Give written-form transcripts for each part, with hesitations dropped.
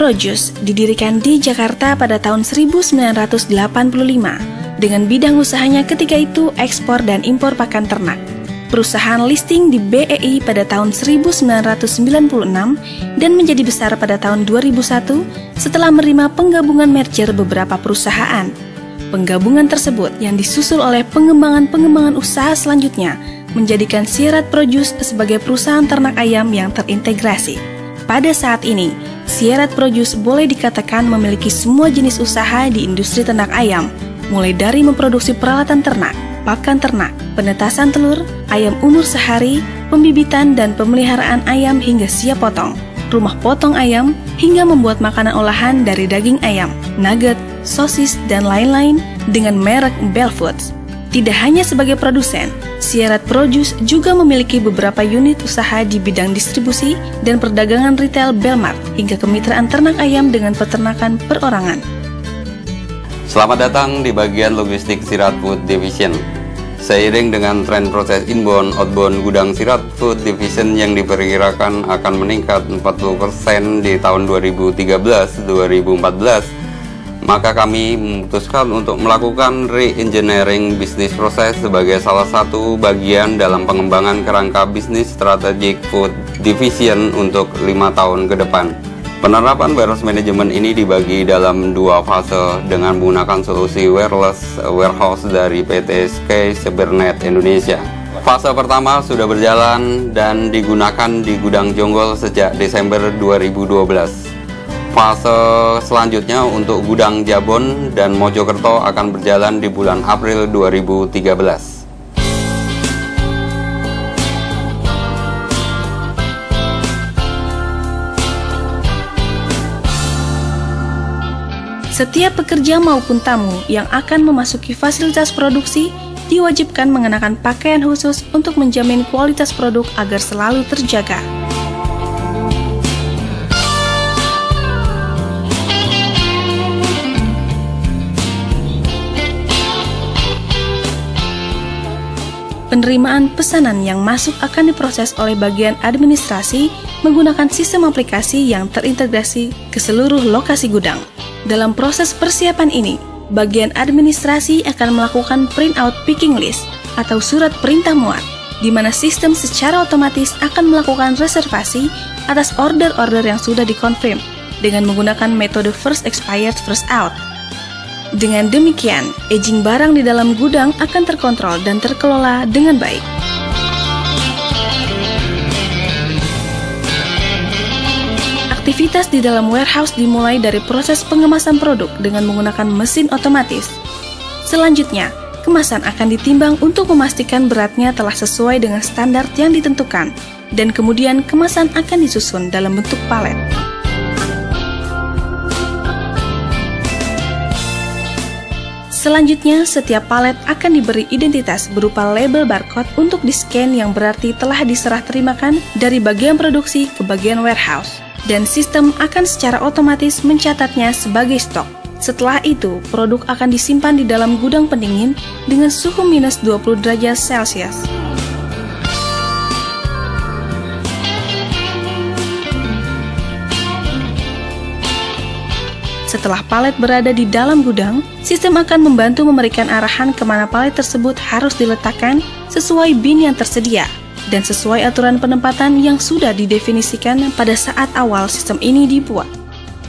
Produce didirikan di Jakarta pada tahun 1985 dengan bidang usahanya ketika itu ekspor dan impor pakan ternak. Perusahaan listing di BEI pada tahun 1996 dan menjadi besar pada tahun 2001 setelah menerima penggabungan merger beberapa perusahaan. Penggabungan tersebut yang disusul oleh pengembangan usaha selanjutnya menjadikan Sierat Produce sebagai perusahaan ternak ayam yang terintegrasi. Pada saat ini, Sierat Produce boleh dikatakan memiliki semua jenis usaha di industri ternak ayam, mulai dari memproduksi peralatan ternak, pakan ternak, penetasan telur, ayam umur sehari, pembibitan dan pemeliharaan ayam hingga siap potong, rumah potong ayam, hingga membuat makanan olahan dari daging ayam, nugget, sosis, dan lain-lain dengan merek Bell Foods. Tidak hanya sebagai produsen, Sierat Produce juga memiliki beberapa unit usaha di bidang distribusi dan perdagangan retail Belmart hingga kemitraan ternak ayam dengan peternakan perorangan. Selamat datang di bagian logistik Sierat Food Division. Seiring dengan tren proses inbound-outbound gudang Sierat Food Division yang diperkirakan akan meningkat 40% di tahun 2013-2014, maka kami memutuskan untuk melakukan re-engineering bisnis proses sebagai salah satu bagian dalam pengembangan kerangka bisnis strategic food division untuk 5 tahun ke depan. Penerapan warehouse management ini dibagi dalam 2 fase dengan menggunakan solusi wireless warehouse dari PT SK Cybernet Indonesia. Fase pertama sudah berjalan dan digunakan di Gudang Jonggol sejak Desember 2012. Fase selanjutnya untuk Gudang Jabon dan Mojokerto akan berjalan di bulan April 2013. Setiap pekerja maupun tamu yang akan memasuki fasilitas produksi diwajibkan mengenakan pakaian khusus untuk menjamin kualitas produk agar selalu terjaga. Penerimaan pesanan yang masuk akan diproses oleh bagian administrasi menggunakan sistem aplikasi yang terintegrasi ke seluruh lokasi gudang. Dalam proses persiapan ini, bagian administrasi akan melakukan printout picking list atau surat perintah muat, di mana sistem secara otomatis akan melakukan reservasi atas order-order yang sudah dikonfirm dengan menggunakan metode first expired first out. Dengan demikian, aging barang di dalam gudang akan terkontrol dan terkelola dengan baik. Aktivitas di dalam warehouse dimulai dari proses pengemasan produk dengan menggunakan mesin otomatis. Selanjutnya, kemasan akan ditimbang untuk memastikan beratnya telah sesuai dengan standar yang ditentukan, dan kemudian kemasan akan disusun dalam bentuk palet. Selanjutnya, setiap palet akan diberi identitas berupa label barcode untuk di-scan yang berarti telah diserah terimakan dari bagian produksi ke bagian warehouse, dan sistem akan secara otomatis mencatatnya sebagai stok. Setelah itu, produk akan disimpan di dalam gudang pendingin dengan suhu minus 20 derajat Celcius. Setelah palet berada di dalam gudang, sistem akan membantu memberikan arahan kemana palet tersebut harus diletakkan sesuai bin yang tersedia dan sesuai aturan penempatan yang sudah didefinisikan pada saat awal sistem ini dibuat.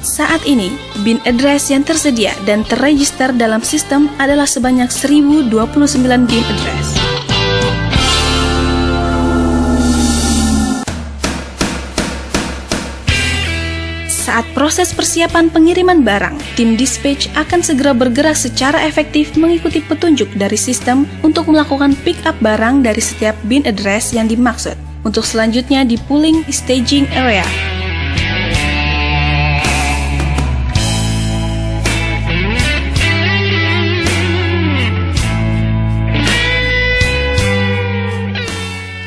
Saat ini, bin address yang tersedia dan terregister dalam sistem adalah sebanyak 1029 bin address. Saat proses persiapan pengiriman barang, tim dispatch akan segera bergerak secara efektif mengikuti petunjuk dari sistem untuk melakukan pick up barang dari setiap bin address yang dimaksud, untuk selanjutnya di pooling staging area.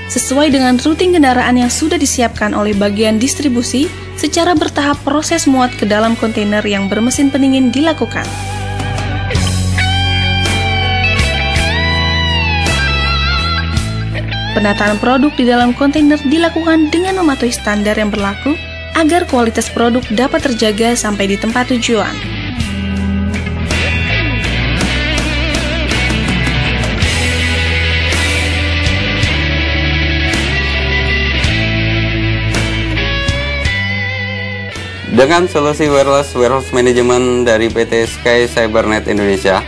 Sesuai dengan routing kendaraan yang sudah disiapkan oleh bagian distribusi, secara bertahap proses muat ke dalam kontainer yang bermesin pendingin dilakukan. Penataan produk di dalam kontainer dilakukan dengan mematuhi standar yang berlaku agar kualitas produk dapat terjaga sampai di tempat tujuan. Dengan solusi wireless warehouse management dari PT Sky Cybernet Indonesia,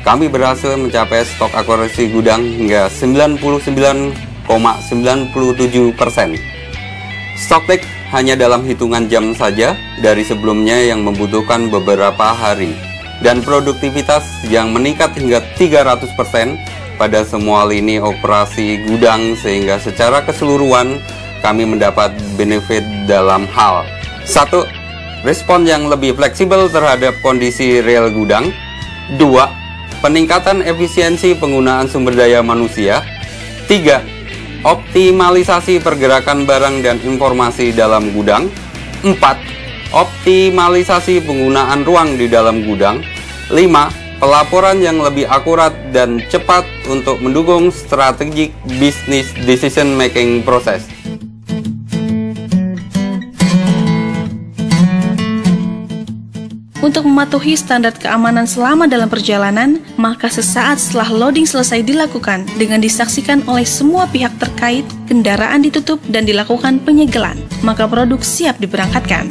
kami berhasil mencapai stok akurasi gudang hingga 99,97%. Stok take hanya dalam hitungan jam saja dari sebelumnya yang membutuhkan beberapa hari, dan produktivitas yang meningkat hingga 300% pada semua lini operasi gudang, sehingga secara keseluruhan kami mendapat benefit dalam hal 1. Respon yang lebih fleksibel terhadap kondisi real gudang. 2. Peningkatan efisiensi penggunaan sumber daya manusia. 3. Optimalisasi pergerakan barang dan informasi dalam gudang. 4. Optimalisasi penggunaan ruang di dalam gudang. 5. Pelaporan yang lebih akurat dan cepat untuk mendukung strategic business decision making process. Untuk mematuhi standar keamanan selama dalam perjalanan, maka sesaat setelah loading selesai dilakukan dengan disaksikan oleh semua pihak terkait, kendaraan ditutup dan dilakukan penyegelan, maka produk siap diberangkatkan.